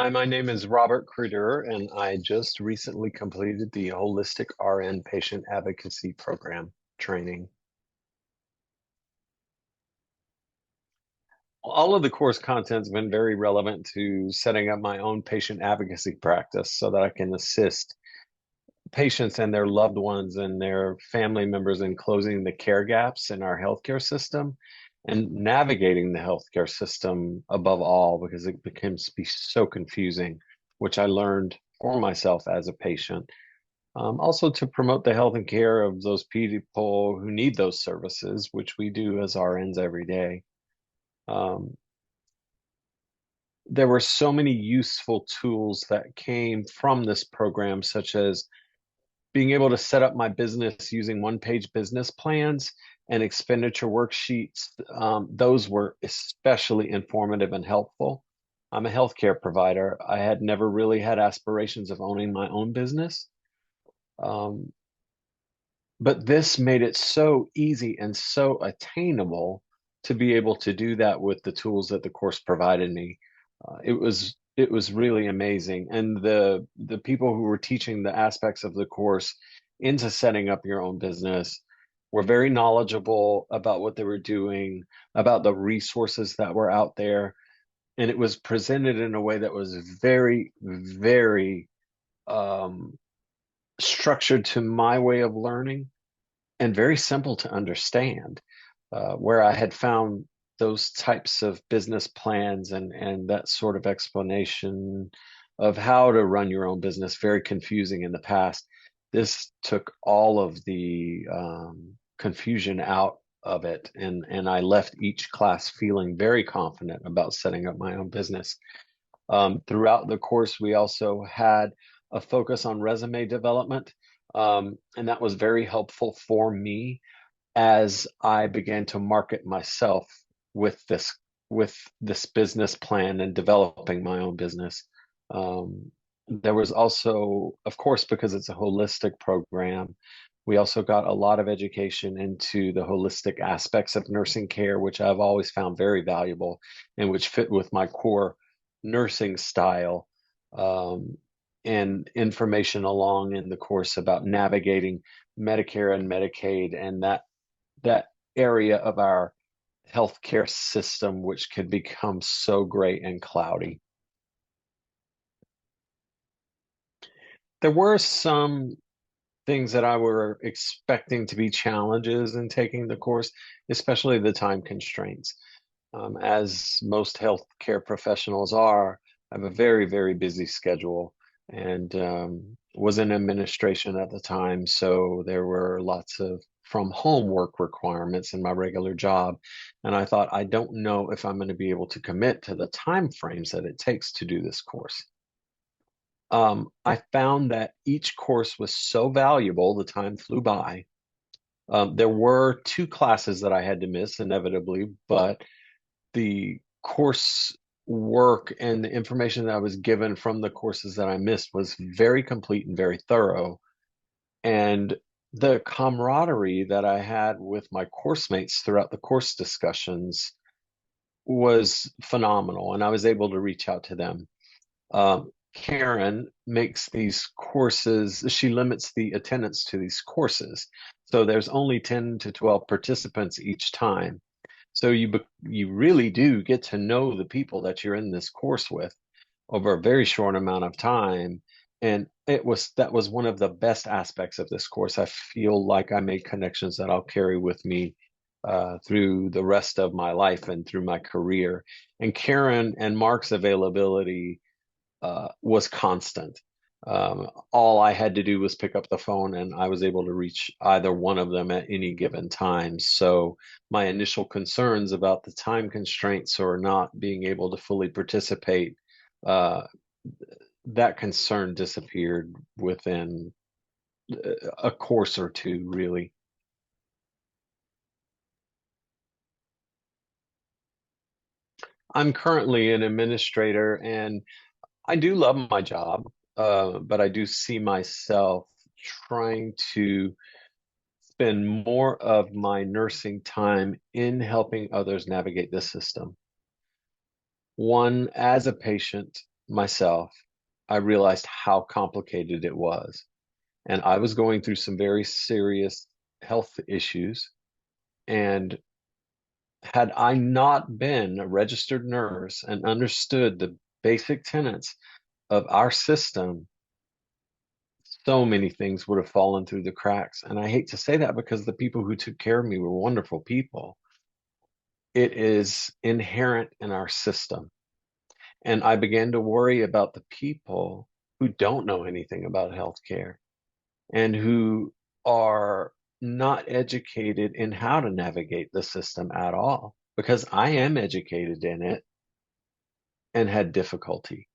Hi, my name is Robert Credeur, and I just recently completed the Holistic RN Patient Advocacy Program training. All of the course content's been very relevant to setting up my own patient advocacy practice so that I can assist patients and their loved ones and their family members in closing the care gaps in our healthcare system and navigating the healthcare system above all because it becomes to be so confusing, which I learned for myself as a patient. Also to promote the health and care of those people who need those services, which we do as RNs every day. Um, there were so many useful tools that came from this program, such as being able to set up my business using one-page business plans and expenditure worksheets. Those were especially informative and helpful. I'm a healthcare provider. I had never really had aspirations of owning my own business. Um, but this made it so easy and so attainable to be able to do that with the tools that the course provided me. It was really amazing, and the people who were teaching the aspects of the course into setting up your own business were very knowledgeable about what they were doing, about the resources that were out there, and it was presented in a way that was very, very um, structured to my way of learning and very simple to understand. Where I had found those types of business plans and that sort of explanation of how to run your own business very confusing in the past. This took all of the confusion out of it, and I left each class feeling very confident about setting up my own business. Throughout the course, we also had a focus on resume development, and that was very helpful for me as I began to market myself with this business plan and developing my own business. There was also, of course, because it's a holistic program, we also got a lot of education into the holistic aspects of nursing care, which I've always found very valuable and which fit with my core nursing style. And information along in the course about navigating Medicare and Medicaid and that area of our healthcare system, which can become so gray and cloudy. There were some things that I were expecting to be challenges in taking the course, especially the time constraints. As most healthcare professionals are, I have a very, very busy schedule and was in administration at the time. So there were lots of from home work requirements in my regular job. And I thought, I don't know if I'm going to be able to commit to the time frames that it takes to do this course. I found that each course was so valuable, the time flew by. There were two classes that I had to miss inevitably, but the course work and the information that I was given from the courses that I missed was very complete and very thorough. And the camaraderie that I had with my course mates throughout the course discussions was phenomenal, and I was able to reach out to them. Karen makes these courses, she limits the attendance to these courses. So there's only 10 to 12 participants each time. So you really do get to know the people that you're in this course with over a very short amount of time. And that was one of the best aspects of this course. I feel like I made connections that I'll carry with me through the rest of my life and through my career. And Karen and Mark's availability was constant. All I had to do was pick up the phone and I was able to reach either one of them at any given time. So my initial concerns about the time constraints or not being able to fully participate, uh, that concern disappeared within a course or two, really. I'm currently an administrator and I do love my job, but I do see myself trying to spend more of my nursing time in helping others navigate the system. One, as a patient, myself, I realized how complicated it was. And I was going through some very serious health issues. And had I not been a registered nurse and understood the basic tenets of our system, so many things would have fallen through the cracks. And I hate to say that because the people who took care of me were wonderful people. It is inherent in our system. And I began to worry about the people who don't know anything about healthcare and who are not educated in how to navigate the system at all, because I am educated in it and had difficulty.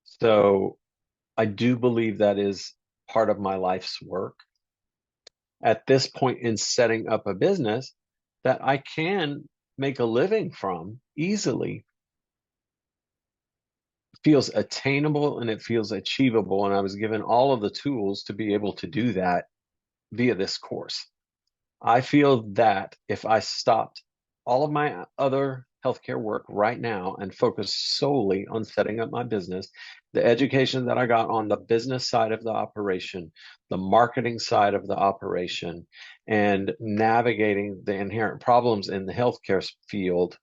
So I do believe that is part of my life's work at this point in setting up a business that I can make a living from easily. Feels attainable and it feels achievable. And I was given all of the tools to be able to do that via this course. I feel that if I stopped all of my other healthcare work right now and focused solely on setting up my business, the education that I got on the business side of the operation, the marketing side of the operation, and navigating the inherent problems in the healthcare field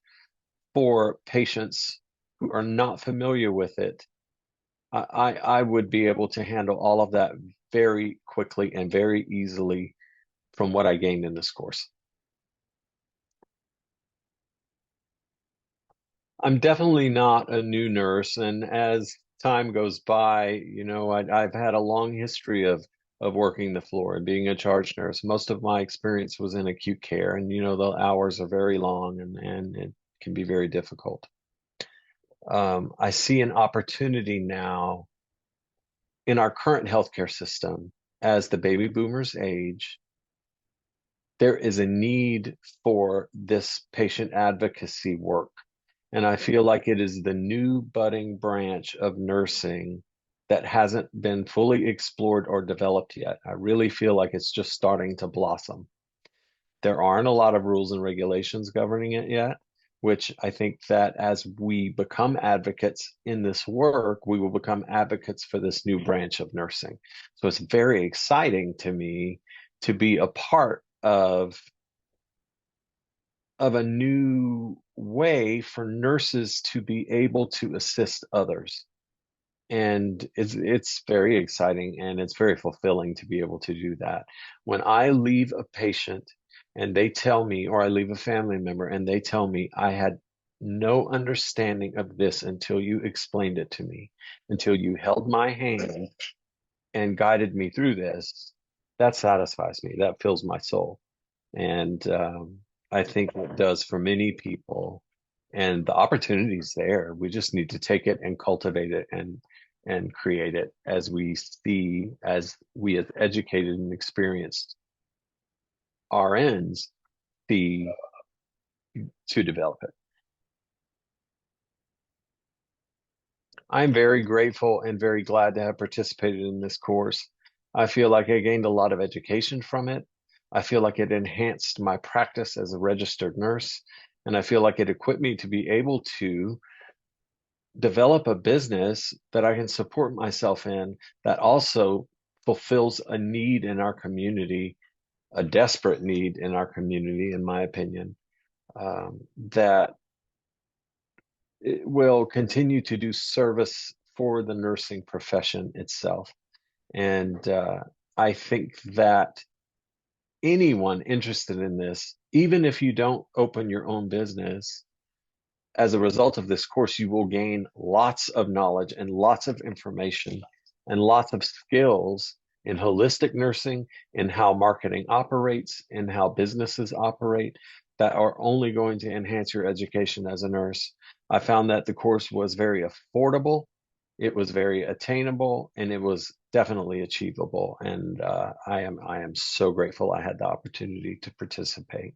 for patients who are not familiar with it, I would be able to handle all of that very quickly and very easily from what I gained in this course. I'm definitely not a new nurse, and as time goes by, I've had a long history of working the floor and being a charge nurse. Most of my experience was in acute care, and the hours are very long and it can be very difficult. I see an opportunity now in our current healthcare system as the baby boomers age. There is a need for this patient advocacy work. And I feel like it is the new budding branch of nursing that hasn't been fully explored or developed yet. I really feel like it's just starting to blossom. There aren't a lot of rules and regulations governing it yet, which I think that as we become advocates in this work, we will become advocates for this new branch of nursing. So it's very exciting to me to be a part of a new way for nurses to be able to assist others. And it's very exciting and it's very fulfilling to be able to do that. When I leave a patient and they tell me, or I leave a family member and they tell me, I had no understanding of this until you explained it to me, until you held my hand and guided me through this, that satisfies me. That fills my soul. And I think it does for many people. And the opportunity's there. We just need to take it and cultivate it and create it as we see, as we as educated and experienced RNs see to develop it. I'm very grateful and very glad to have participated in this course. I feel like I gained a lot of education from it. I feel like it enhanced my practice as a registered nurse, and I feel like it equipped me to be able to develop a business that I can support myself in that also fulfills a need in our community, a desperate need in our community, in my opinion, that it will continue to do service for the nursing profession itself. And I think that anyone interested in this, even if you don't open your own business, as a result of this course, you will gain lots of knowledge and lots of information and lots of skills in holistic nursing, in how marketing operates, in how businesses operate that are only going to enhance your education as a nurse. I found that the course was very affordable, it was very attainable, and it was definitely achievable. And I am so grateful I had the opportunity to participate.